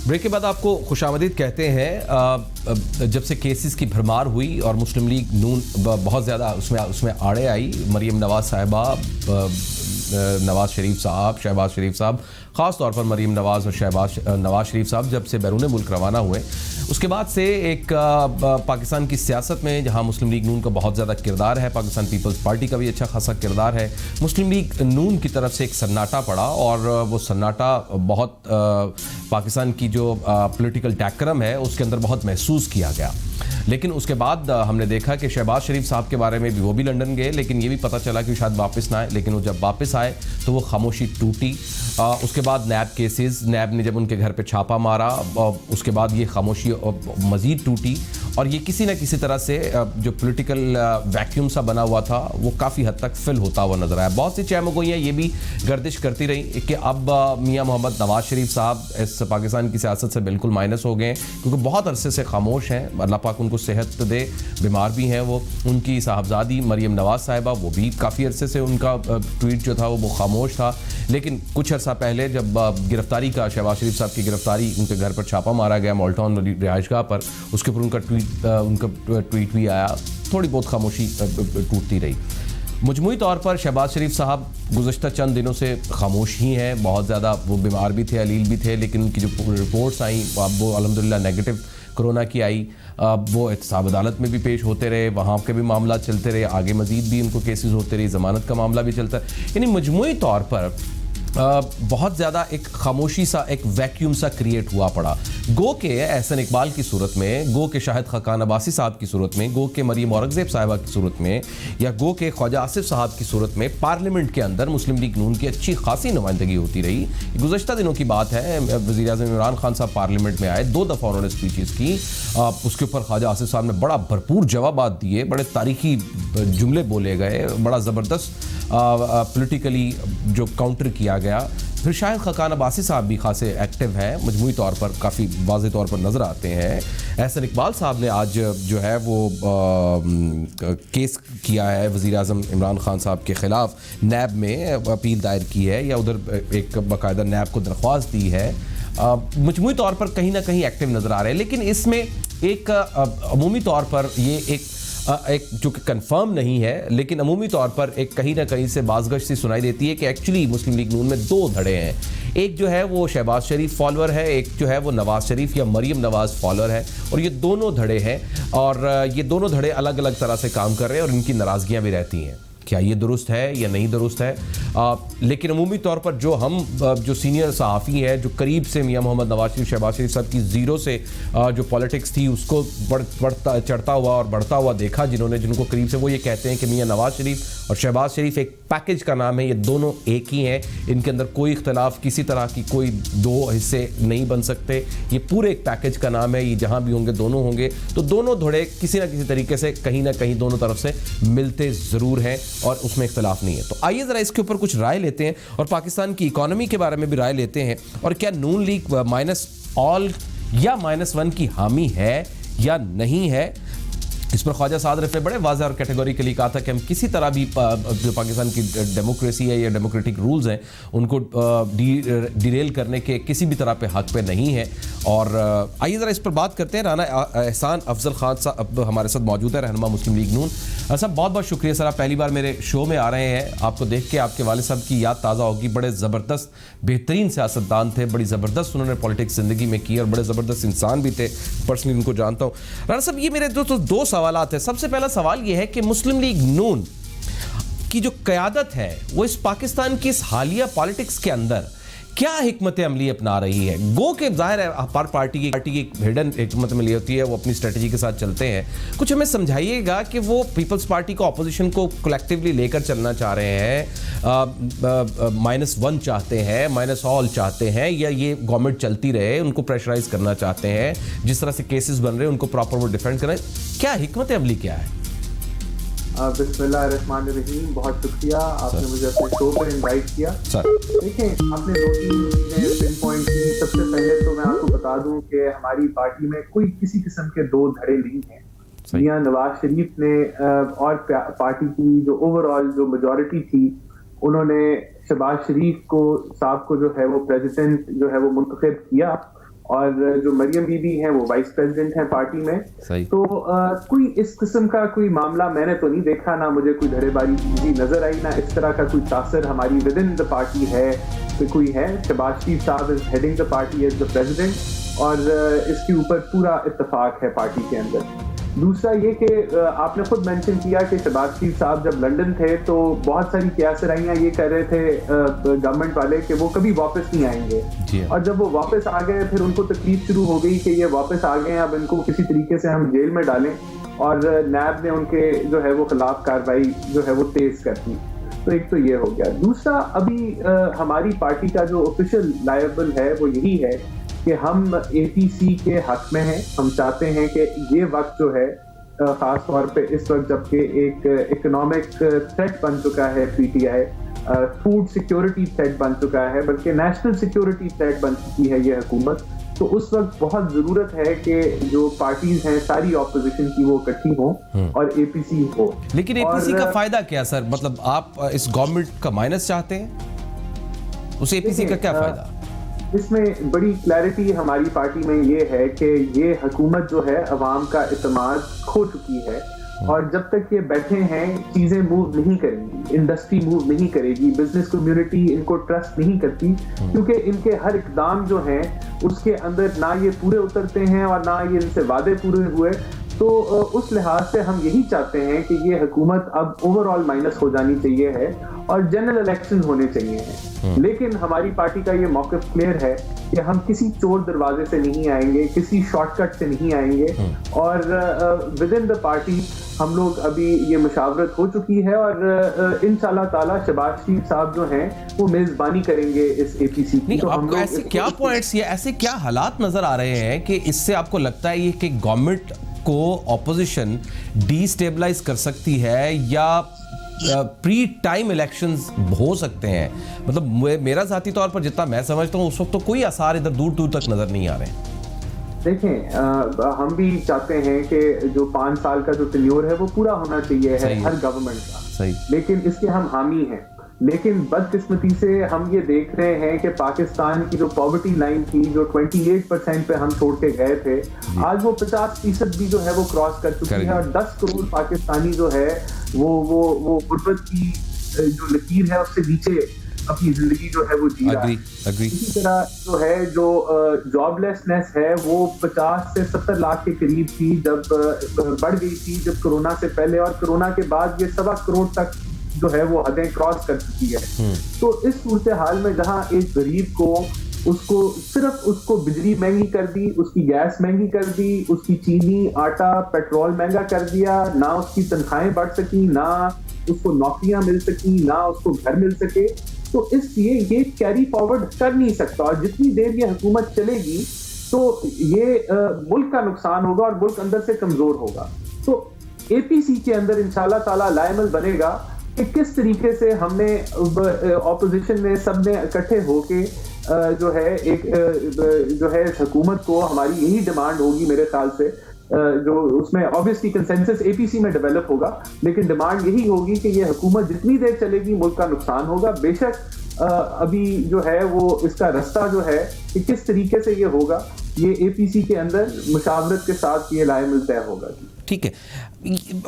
Break کے بعد آپ کو خوش آمدید کہتے ہیں. جب سے کیسز کی بھرمار ہوئی اور مسلم لیگ نون بہت زیادہ اس میں آڑے آئی, مریم نواز صاحبہ, نواز شریف صاحب, شہباز شریف صاحب, خاص طور پر مریم نواز اور نواز شریف صاحب جب سے بیرون ملک روانہ ہوئے, اس کے بعد سے ایک پاکستان کی سیاست میں جہاں مسلم لیگ نون کا بہت زیادہ کردار ہے, پاکستان پیپلز پارٹی کا بھی اچھا خاصا کردار ہے, مسلم لیگ نون کی طرف سے ایک سناٹا پڑا اور وہ سناٹا بہت پاکستان کی جو پولیٹیکل ڈیکرم ہے اس کے اندر بہت محسوس کیا گیا. لیکن اس کے بعد ہم نے دیکھا کہ شہباز شریف صاحب کے بارے میں بھی, وہ بھی لنڈن گئے, لیکن یہ بھی پتہ چلا کہ شاید واپس نہ آئے, لیکن وہ جب واپس آئے تو وہ خاموشی ٹوٹی. اس کے بعد نیب کیسز, نیب نے جب ان کے گھر پہ چھاپا مارا, اس کے بعد یہ خاموشی مزید ٹوٹی اور یہ کسی نہ کسی طرح سے جو پولیٹیکل ویکیوم سا بنا ہوا تھا وہ کافی حد تک فل ہوتا ہوا نظر آیا. بہت سی چہمگوئیاں یہ بھی گردش کرتی رہی کہ اب میاں محمد نواز شریف صاحب اس پاکستان کی سیاست سے بالکل مائنس ہو گئے, کیونکہ بہت عرصے سے خاموش ہیں. اللہ پاک ان کو صحت دے, بیمار بھی ہیں وہ. ان کی صاحبزادی مریم نواز صاحبہ, وہ بھی کافی عرصے سے ان کا ٹویٹ جو تھا وہ خاموش تھا, لیکن کچھ عرصہ پہلے جب گرفتاری کا, شہباز شریف صاحب کی گرفتاری, ان کے گھر پر چھاپا مارا گیا مالٹاؤن رہائش گاہ پر, اس کے اوپر ان کا ٹویٹ بھی آیا, تھوڑی بہت خاموشی ٹوٹتی رہی. مجموعی طور پر شہباز شریف صاحب گزشتہ چند دنوں سے خاموش ہی ہیں. بہت زیادہ وہ بیمار بھی تھے, علیل بھی تھے, لیکن ان کی جو رپورٹس آئیں اب وہ الحمدللہ نیگیٹو کرونا کی آئی. وہ احتساب عدالت میں بھی پیش ہوتے رہے, وہاں کے بھی معاملات چلتے رہے, آگے مزید بھی ان کو کیسز ہوتے رہے, ضمانت کا معاملہ بھی چلتا ہے. یعنی مجموعی طور پر بہت زیادہ ایک خاموشی سا, ایک ویکیوم سا کریٹ ہوا پڑا. گو کہ احسن اقبال کی صورت میں, گو کہ شاہد خاقان عباسی صاحب کی صورت میں, گو کہ مریم اورنگزیب صاحبہ کی صورت میں, یا گو کہ خواجہ آصف صاحب کی صورت میں پارلیمنٹ کے اندر مسلم لیگ نون کی اچھی خاصی نمائندگی ہوتی رہی. گزشتہ دنوں کی بات ہے, وزیر اعظم عمران خان صاحب پارلیمنٹ میں آئے, 2 دفعہ انہوں نے اسپیچز کی, اس کے اوپر خواجہ آصف صاحب نے بڑا بھرپور جوابات دیے, بڑے تاریخی جملے بولے گئے, بڑا زبردست پولیٹیکلی جو کاؤنٹر کیا گیا. پھر شاہد خاقان عباسی صاحب بھی خاصے ایکٹیو ہیں, مجموعی طور پر کافی واضح طور پر نظر آتے ہیں. احسن اقبال صاحب نے آج جو ہے وہ کیس کیا ہے وزیر اعظم عمران خان صاحب کے خلاف, نیب میں اپیل دائر کی ہے, یا ادھر ایک باقاعدہ نیب کو درخواست دی ہے. مجموعی طور پر کہیں نہ کہیں ایکٹیو نظر آ رہے ہیں, لیکن اس میں ایک عمومی طور پر یہ ایک جو کہ کنفرم نہیں ہے, لیکن عمومی طور پر ایک کہیں نہ کہیں سے بازگشت سی سنائی دیتی ہے کہ ایکچولی مسلم لیگ نون میں 2 دھڑے ہیں. ایک جو ہے وہ شہباز شریف فالوور ہے, ایک جو ہے وہ نواز شریف یا مریم نواز فالوور ہے, اور یہ دونوں دھڑے ہیں, اور یہ دونوں دھڑے الگ الگ طرح سے کام کر رہے ہیں, اور ان کی ناراضگیاں بھی رہتی ہیں. کیا یہ درست ہے یا نہیں درست ہے؟ لیکن عمومی طور پر جو سینئر صحافی ہیں, جو قریب سے میاں محمد نواز شریف, شہباز شریف صاحب کی زیرو سے جو پالیٹکس تھی اس کو چڑھتا ہوا اور بڑھتا ہوا دیکھا, جن کو قریب سے, وہ یہ کہتے ہیں کہ میاں نواز شریف اور شہباز شریف ایک پیکج کا نام ہے, یہ دونوں ایک ہی ہیں, ان کے اندر کوئی اختلاف, کسی طرح کی کوئی 2 حصے نہیں بن سکتے, یہ پورے ایک پیکج کا نام ہے, یہ جہاں بھی ہوں گے دونوں ہوں گے. تو دونوں دھڑے کسی نہ کسی طریقے سے کہیں نہ کہیں دونوں طرف سے ملتے ضرور ہیں, اور اس میں اختلاف نہیں ہے. تو آئیے ذرا اس کے اوپر کچھ رائے لیتے ہیں, اور پاکستان کی اکانومی کے بارے میں بھی رائے لیتے ہیں, اور کیا نون لیگ مائنس آل یا -1 کی حامی ہے یا نہیں ہے. اس پر خواجہ سعد رفیع بڑے واضح اور کیٹیگوریکلی کہا تھا کہ ہم کسی طرح بھی جو پاکستان کی ڈیموکریسی ہے یا ڈیموکریٹک رولز ہیں ان کو ڈیریل کرنے کے کسی بھی طرح پہ حق پہ نہیں ہے. اور آئیے ذرا اس پر بات کرتے ہیں. رانا احسان افضل خان صاحب ہمارے ساتھ موجود ہے, رہنما مسلم لیگ نون. صاحب بہت بہت شکریہ سر, آپ پہلی بار میرے شو میں آ رہے ہیں. آپ کو دیکھ کے آپ کے والد صاحب کی یاد تازہ ہوگی, بڑے زبردست بہترین سیاستدان تھے, بڑی زبردست انہوں نے پالیٹکس زندگی میں کی, اور بڑے زبردست انسان بھی تھے, پرسنلی ان کو جانتا ہوں. رانا صاحب یہ میرے 2 سوالات ہیں. سب سے پہلا سوال یہ ہے کہ مسلم لیگ نون کی جو قیادت ہے وہ اس پاکستان کی اس حالیہ پالیٹکس کے اندر کیا حکمت عملی اپنا رہی ہے؟ گو کہ ظاہر ہے ہر پارٹی کی ایک ہڈن حکمت عملی ہوتی ہے, وہ اپنی اسٹریٹجی کے ساتھ چلتے ہیں. کچھ ہمیں سمجھائیے گا کہ وہ پیپلز پارٹی کو اپوزیشن کو کلیکٹیولی لے کر چلنا چاہ رہے ہیں, -1 چاہتے ہیں, -all چاہتے ہیں, یا یہ گورنمنٹ چلتی رہے, ان کو پریشرائز کرنا چاہتے ہیں, جس طرح سے کیسز بن رہے ہیں ان کو پراپر وہ ڈیفینڈ کریں. کیا حکمت عملی کیا ہے؟ بسم اللہ الرحمن الرحیم. بہت شکریہ, آپ نے مجھے اپنے شو پر انوائٹ کیا. دیکھیں, آپ نے 2-3 چیزیں پن پوائنٹ کی. سب سے پہلے تو میں آپ کو بتا دوں کہ ہماری پارٹی میں کوئی کسی قسم کے 2 دھڑے نہیں ہیں. میاں نواز شریف نے اور پارٹی کی جو اوور آل جو میجورٹی تھی, انہوں نے شہباز شریف کو صاحب کو جو ہے وہ پریزیڈنٹ جو ہے وہ منتخب کیا, اور جو مریم بی بی ہیں وہ وائس پریزیڈنٹ ہیں پارٹی میں. تو کوئی اس قسم کا کوئی معاملہ میں نے تو نہیں دیکھا, نہ مجھے کوئی دھڑے بازی نظر آئی, نہ اس طرح کا کوئی تاثر ہماری ود ان دا پارٹی ہے کوئی ہے. شہباز شریف صاحب is heading the party as the president, اور اس کے اوپر پورا اتفاق ہے پارٹی کے اندر. دوسرا یہ کہ آپ نے خود مینشن کیا کہ شہباز شریف صاحب جب لنڈن تھے تو بہت ساری قیاسرائیاں یہ کہہ رہے تھے گورنمنٹ والے کہ وہ کبھی واپس نہیں آئیں گے, اور جب وہ واپس آ گئے پھر ان کو تکلیف شروع ہو گئی کہ یہ واپس آ گئے, اب ان کو کسی طریقے سے ہم جیل میں ڈالیں, اور نیب نے ان کے جو ہے وہ خلاف کارروائی جو ہے وہ تیز کر دی. تو ایک تو یہ ہو گیا. دوسرا ابھی ہماری پارٹی کا جو آفیشیل لائبل ہے وہ یہی ہے کہ ہم اے پی سی کے حق میں ہیں. ہم چاہتے ہیں کہ یہ وقت جو ہے خاص طور پہ اس وقت جبکہ ایک اکنامک تھریٹ بن چکا ہے P T I, food security threat بن چکا ہے, بلکہ نیشنل سیکیورٹی تھریٹ بن چکی ہے یہ حکومت, تو اس وقت بہت ضرورت ہے کہ جو پارٹیز ہیں ساری اپوزیشن کی وہ اکٹھی ہوں اور اے پی سی ہو. لیکن اے پی سی کا فائدہ کیا سر؟ مطلب آپ اس گورنمنٹ کا مائنس چاہتے ہیں, اس اے پی سی کا کیا فائدہ؟ اس میں بڑی کلیئرٹی ہماری پارٹی میں یہ ہے کہ یہ حکومت جو ہے عوام کا اعتماد کھو چکی ہے, اور جب تک یہ بیٹھے ہیں چیزیں موو نہیں کریں گی, انڈسٹری موو نہیں کرے گی, بزنس کمیونٹی ان کو ٹرسٹ نہیں کرتی, کیونکہ ان کے ہر اقدام جو ہیں اس کے اندر نہ یہ پورے اترتے ہیں اور نہ یہ ان سے وعدے پورے ہوئے. تو اس لحاظ سے ہم یہی چاہتے ہیں کہ یہ حکومت اب اوور آل مائنس ہو جانی چاہیے ہے اور جنرل الیکشن ہونے چاہیے ہیں. لیکن ہماری پارٹی کا یہ موقف کلیئر ہے کہ ہم کسی چور دروازے سے نہیں آئیں گے, کسی شارٹ کٹ سے نہیں آئیں گے, اور ود ان دا پارٹی ہم لوگ ابھی یہ مشاورت ہو چکی ہے, اور انشاءاللہ تعالیٰ شہباز شریف صاحب جو ہیں وہ میزبانی کریں گے اس اے پی سی کی. تو آپ کو ایسے کیا پوائنٹس یا ایسے کیا حالات نظر آ رہے ہیں کہ اس سے آپ کو لگتا ہے یہ کہ گورنمنٹ کو اپوزیشن ڈی سٹیبلائز کر سکتی ہے یا پری ٹائم الیکشنز ہو سکتے ہیں؟ مطلب میرا ذاتی طور پر جتنا میں سمجھتا ہوں اس وقت تو کوئی آثار ادھر دور دور تک نظر نہیں آ رہے ہیں. دیکھیں ہم بھی چاہتے ہیں کہ جو 5 سال کا جو ٹینیور ہے وہ پورا ہونا چاہیے ہے ہر گورنمنٹ کا, لیکن اس کے ہم حامی ہیں. لیکن بدقسمتی سے ہم یہ دیکھ رہے ہیں کہ پاکستان کی جو پاورٹی لائن تھی جو 28% پہ ہم چھوڑ کے گئے تھے, آج وہ 50% بھی جو ہے وہ کراس کر چکی ہے, اور 10 کروڑ پاکستانی جو ہے وہ غربت کی جو لکیر ہے اس سے نیچے اپنی زندگی جو ہے وہ جی رہا ہے. اسی طرح جو ہے جو جاب لیسنس ہے وہ 50 سے 70 لاکھ کے قریب تھی جب بڑھ گئی تھی جب کرونا سے پہلے, اور کرونا کے بعد یہ 1.25 کروڑ تک جو ہے وہ حدیں کراس کر چکی ہے. تو اس صورتحال میں جہاں ایک غریب کو صرف اس کو بجلی مہنگی کر دی, اس کی گیس مہنگی کر دی, اس کی چینی آٹا پیٹرول مہنگا کر دیا, نہ اس کی تنخواہیں بڑھ سکی, نہ اس کو نوکریاں مل سکی, نہ اس کو گھر مل سکے, تو اس لیے یہ کیری فارورڈ کر نہیں سکتا. اور جتنی دیر یہ حکومت چلے گی تو یہ ملک کا نقصان ہوگا اور ملک اندر سے کمزور ہوگا. تو اے پی سی کے اندر انشاءاللہ تعالیٰ لائمل بنے گا کہ کس طریقے سے ہم نے اپوزیشن میں سب نے اکٹھے ہو کے جو ہے ایک جو ہے اس حکومت کو, ہماری یہی ڈیمانڈ ہوگی میرے خیال سے, جو اس میں obviously کنسنسس اے پی سی میں ڈیولپ ہوگا, لیکن ڈیمانڈ یہی ہوگی کہ یہ حکومت جتنی دیر چلے گی ملک کا نقصان ہوگا. بے شک ابھی جو ہے وہ اس کا رستہ جو ہے کہ کس طریقے سے یہ ہوگا, یہ اے پی سی کے اندر مشاورت کے ساتھ یہ لائمل طے ہوگا. ٹھیک ہے.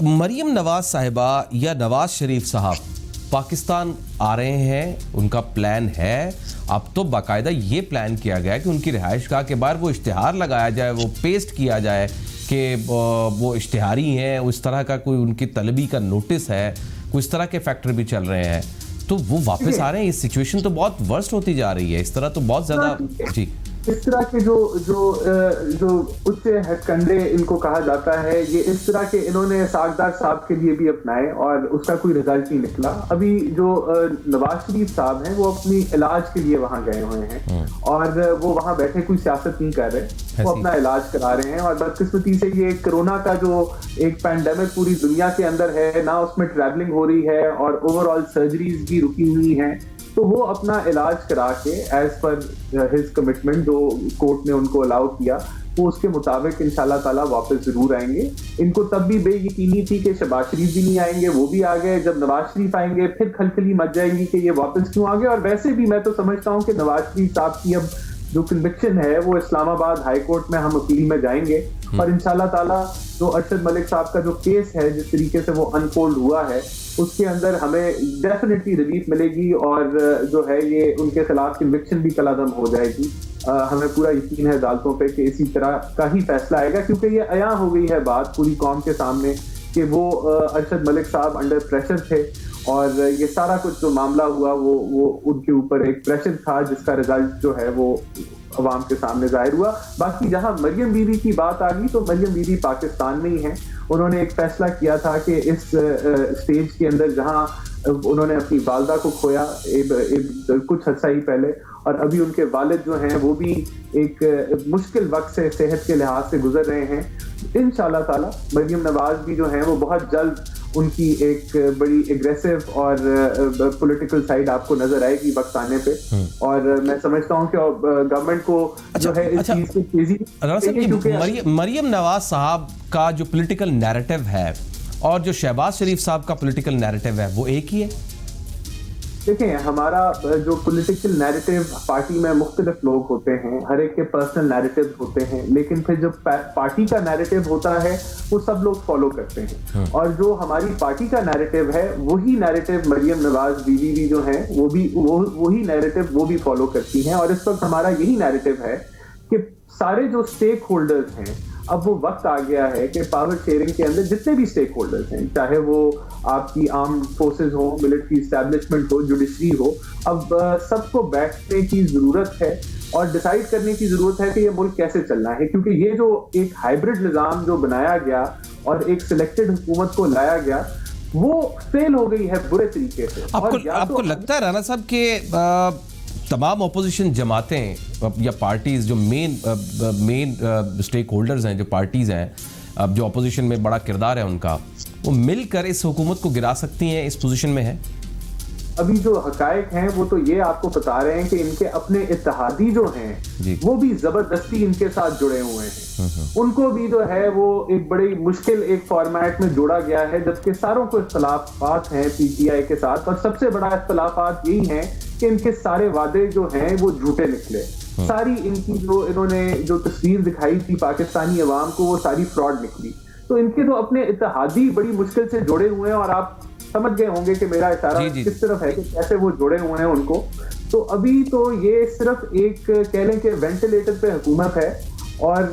مریم نواز صاحبہ یا نواز شریف صاحب پاکستان آ رہے ہیں, ان کا پلان ہے, اب تو باقاعدہ یہ پلان کیا گیا کہ ان کی رہائش گاہ کے باہر وہ اشتہار لگایا جائے, وہ پیسٹ کیا جائے کہ وہ اشتہاری ہیں, اس طرح کا کوئی ان کی طلبی کا نوٹس ہے, کوئی اس طرح کے فیکٹر بھی چل رہے ہیں. تو وہ واپس آ رہے ہیں. یہ سچویشن تو بہت ورسٹ ہوتی جا رہی ہے, اس طرح تو بہت زیادہ. جی اس طرح کے جو اچ ہتھ کنڈے ان کو کہا جاتا ہے, یہ اس طرح کے انہوں نے ساگدار صاحب کے لیے بھی اپنائے اور اس کا کوئی رزلٹ نہیں نکلا. ابھی جو نواز شریف صاحب ہیں وہ اپنی علاج کے لیے وہاں گئے ہوئے ہیں اور وہ وہاں بیٹھے کوئی سیاست نہیں کر رہے, وہ اپنا علاج کرا رہے ہیں. اور بدقسمتی سے یہ کرونا کا جو ایک پینڈیمک پوری دنیا کے اندر ہے, نہ اس میں ٹریولنگ ہو رہی ہے اور اوور آل سرجریز بھی رکی ہوئی ہیں, تو وہ اپنا علاج کرا کے ایز پر ہز کمٹمنٹ جو کورٹ نے ان کو الاؤ کیا وہ اس کے مطابق انشاءاللہ تعالیٰ واپس ضرور آئیں گے. ان کو تب بھی بے یقینی تھی کہ شہباز شریف بھی نہیں آئیں گے, وہ بھی آ گئے. جب نواز شریف آئیں گے پھر کھلکھلی مچ جائے گی کہ یہ واپس کیوں آ گئے. اور ویسے بھی میں تو سمجھتا ہوں کہ نواز شریف صاحب کی اب جو کنوکشن ہے وہ اسلام آباد ہائی کورٹ میں ہم اپیل میں جائیں گے اور انشاءاللہ تعالیٰ جو ارشد ملک صاحب کا جو کیس ہے جس طریقے سے وہ انفولڈ ہوا ہے اس کے اندر ہمیں ڈیفینیٹلی ریلیف ملے گی اور جو ہے یہ ان کے خلاف کنوکشن بھی کالعدم ہو جائے گی. ہمیں پورا یقین ہے عدالتوں پہ کہ اسی طرح کا ہی فیصلہ آئے گا کیونکہ یہ عیاں ہو گئی ہے بات پوری قوم کے سامنے کہ وہ ارشد ملک صاحب انڈر پریشر تھے اور یہ سارا کچھ جو معاملہ ہوا وہ ان کے اوپر ایک پریشر تھا جس کا رزلٹ جو ہے وہ عوام کے سامنے ظاہر ہوا. باقی جہاں مریم بی بی کی بات آ گئی تو مریم بی بی پاکستان میں ہی ہیں. انہوں نے ایک فیصلہ کیا تھا کہ اس اسٹیج کے اندر جہاں انہوں نے اپنی والدہ کو کھویا کچھ عرصہ ہی پہلے اور ابھی ان کے والد جو ہیں وہ بھی ایک مشکل وقت سے صحت کے لحاظ سے گزر رہے ہیں. انشاءاللہ تعالی مریم نواز بھی جو ہیں وہ بہت جلد ان کی ایک بڑی اگریسو اور پولیٹیکل سائیڈ آپ کو نظر آئے گی وقت آنے پہ اور میں سمجھتا ہوں کہ گورنمنٹ کو جو ہے اس چیز کی تیزی مریم نواز صاحب کا جو پولیٹیکل نیریٹو ہے اور جو شہباز شریف صاحب کا پولیٹیکل نیریٹو ہے وہ ایک ہی ہے. دیکھیں ہمارا جو پولیٹیکل نیریٹو پارٹی میں مختلف لوگ ہوتے ہیں ہر ایک کے پرسنل نیریٹو ہوتے ہیں لیکن پھر جو پارٹی کا نیریٹو ہوتا ہے وہ سب لوگ فالو کرتے ہیں اور جو ہماری پارٹی کا نیریٹو ہے وہی نیریٹو مریم نواز بی بی جو ہیں وہ بھی وہی نیریٹو وہ بھی فالو کرتی ہیں. اور اس وقت ہمارا یہی نیریٹو ہے کہ سارے جو اسٹیک ہولڈرز ہیں اب وہ وقت آ گیا ہے کہ پاور شیئرنگ کے اندر جتنے بھی اسٹیک ہولڈرز ہیں چاہے وہ آپ کی آرمڈ فورسز ہو ملٹری اسٹیبلشمنٹ ہو جوڈیشری ہو اب سب کو بیٹھنے کی ضرورت ہے اور ڈیسائیڈ کرنے کی ضرورت ہے کہ یہ ملک کیسے چلنا ہے کیونکہ یہ جو ایک ہائبرڈ نظام جو بنایا گیا اور ایک سلیکٹڈ حکومت کو لایا گیا وہ فیل ہو گئی ہے برے طریقے سے. آپ کو لگتا ہے رانا صاحب کہ تمام اپوزیشن جماعتیں یا پارٹیز جو مین اسٹیک ہولڈرز ہیں جو پارٹیز ہیں جو اپوزیشن میں بڑا کردار ہے ان کا وہ مل کر اس حکومت کو گرا سکتی ہیں اس پوزیشن میں ہے؟ ابھی جو حقائق ہیں وہ تو یہ آپ کو بتا رہے ہیں کہ ان کے اپنے اتحادی جو ہیں وہ بھی زبردستی ان کے ساتھ جڑے ہوئے ہیں. ان کو بھی جو ہے وہ ایک بڑی مشکل ایک فارمیٹ میں جوڑا گیا ہے جبکہ ساروں کو اختلافات ہیں پی ٹی آئی کے ساتھ اور سب سے بڑا اختلافات یہی ہیں کہ ان کے سارے وعدے جو ہیں وہ جھوٹے نکلے. ساری ان کی جو انہوں نے جو تصویر دکھائی تھی پاکستانی عوام کو وہ ساری فراڈ نکلی. تو ان کے تو اپنے اتحادی بڑی مشکل سے جوڑے ہوئے ہیں اور آپ سمجھ گئے ہوں گے کہ میرا اشارہ کس طرف ہے کہ کیسے وہ جوڑے ہوئے ہیں ان کو. تو ابھی تو یہ صرف ایک کہہ لیں کہ وینٹیلیٹر پہ حکومت ہے اور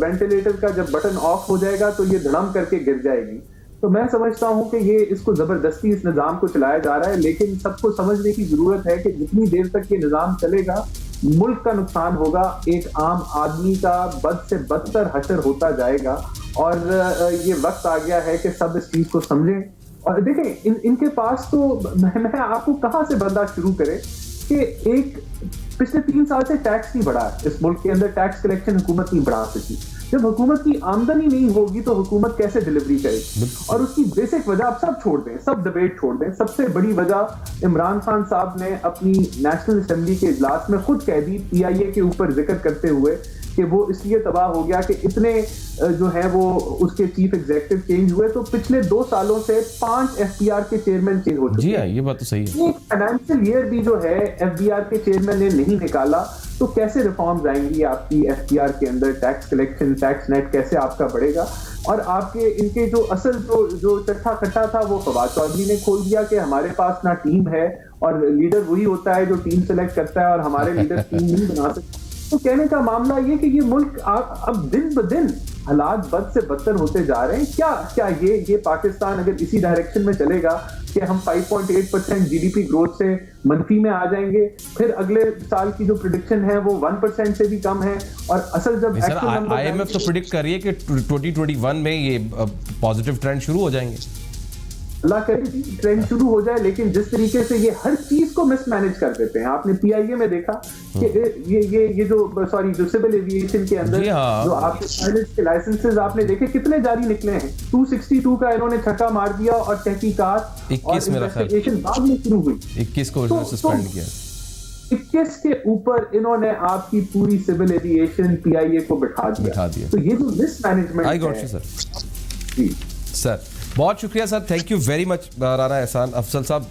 وینٹیلیٹر کا جب بٹن آف ہو جائے گا تو یہ دھڑم کر کے گر جائے گی. تو میں سمجھتا ہوں کہ یہ اس کو زبردستی اس نظام کو چلایا جا رہا ہے لیکن سب کو سمجھنے کی ضرورت ہے کہ جتنی دیر تک یہ نظام چلے گا ملک کا نقصان ہوگا, ایک عام آدمی کا بد سے بدتر حشر ہوتا جائے گا اور یہ وقت آ گیا ہے کہ سب اس چیز کو سمجھیں. اور دیکھیں ان کے پاس تو میں آپ کو کہاں سے بندہ شروع کرے کہ ایک پچھلے 3 سال سے ٹیکس نہیں بڑھا اس ملک کے اندر, ٹیکس کلیکشن حکومت نہیں بڑھا سکی. جب حکومت کی آمدنی نہیں ہوگی تو حکومت کیسے ڈلیوری کرے گی؟ اور اس کی بیسک وجہ آپ سب چھوڑ دیں, سب ڈبیٹ چھوڑ دیں, سب سے بڑی وجہ عمران خان صاحب نے اپنی نیشنل اسمبلی کے اجلاس میں خود کہہ دی پی آئی اے کے اوپر ذکر کرتے ہوئے کہ وہ اس لیے تباہ ہو گیا کہ اتنے جو ہیں وہ اس کے چیف ایگزیکٹو چینج ہوئے تو پچھلے 2 سالوں سے 5 ایف بی آر کے چیئرمین چینج ہو چکے. جی ہاں یہ بات تو صحیح ہے. فائنینشیل ایئر بھی جو ہے ایف بی آر کے چیئرمین نے نہیں نکالا تو کیسے ریفارمز آئیں گی آپ کی ایف بی آر کے اندر؟ ٹیکس کلیکشن, ٹیکس نیٹ کیسے آپ کا بڑھے گا؟ اور آپ کے ان کے جو اصل جو چٹھا کھٹا تھا وہ فواد چودھری نے کھول دیا کہ ہمارے پاس نہ ٹیم ہے اور لیڈر وہی ہوتا ہے جو ٹیم سلیکٹ کرتا ہے اور ہمارے لیڈر ٹیم نہیں بنا سکتے. تو کہنے کا معاملہ یہ کہ یہ ملک اب دن بدن حالات بد سے بدتر ہوتے جا رہے ہیں. کیا یہ پاکستان اگر اسی ڈائریکشن میں چلے گا کہ ہم 5.8% جی ڈی پی گروتھ سے منفی میں آ جائیں گے, پھر اگلے سال کی جو پریڈکشن ہے وہ 1% سے بھی کم ہے اور اصل جب آئی ایم ایف تو پریڈکٹ کر رہی ہے کہ 2021 میں یہ پازیٹیو ٹرینڈ شروع ہو جائیں گے. اللہ کرے ٹرینڈ شروع ہو جائے لیکن جس طریقے سے یہ ہر چیز کو مس مینج کر دیتے ہیں. آپ نے پی آئی اے میں دیکھا کہ یہ جو سول ایویشن کے اندر جو آپ کے پائلٹس کے لائسنسز آپ نے دیکھے کتنے جاری نکلے ہیں. 262 کا انہوں نے چھکا مار دیا اور تحقیقات اور انویسٹیگیشن بعد میں شروع ہوئی. 21 کو سسپینڈ کیا. 21 کے اوپر انہوں نے آپ کی پوری سول ایویشن پی آئی اے کو بٹھا دیا. تو یہ جو مس مینجمنٹ ہے. جی سر بہت شکریہ sir, thank you very much Rana Ehsan Afzal صاحب.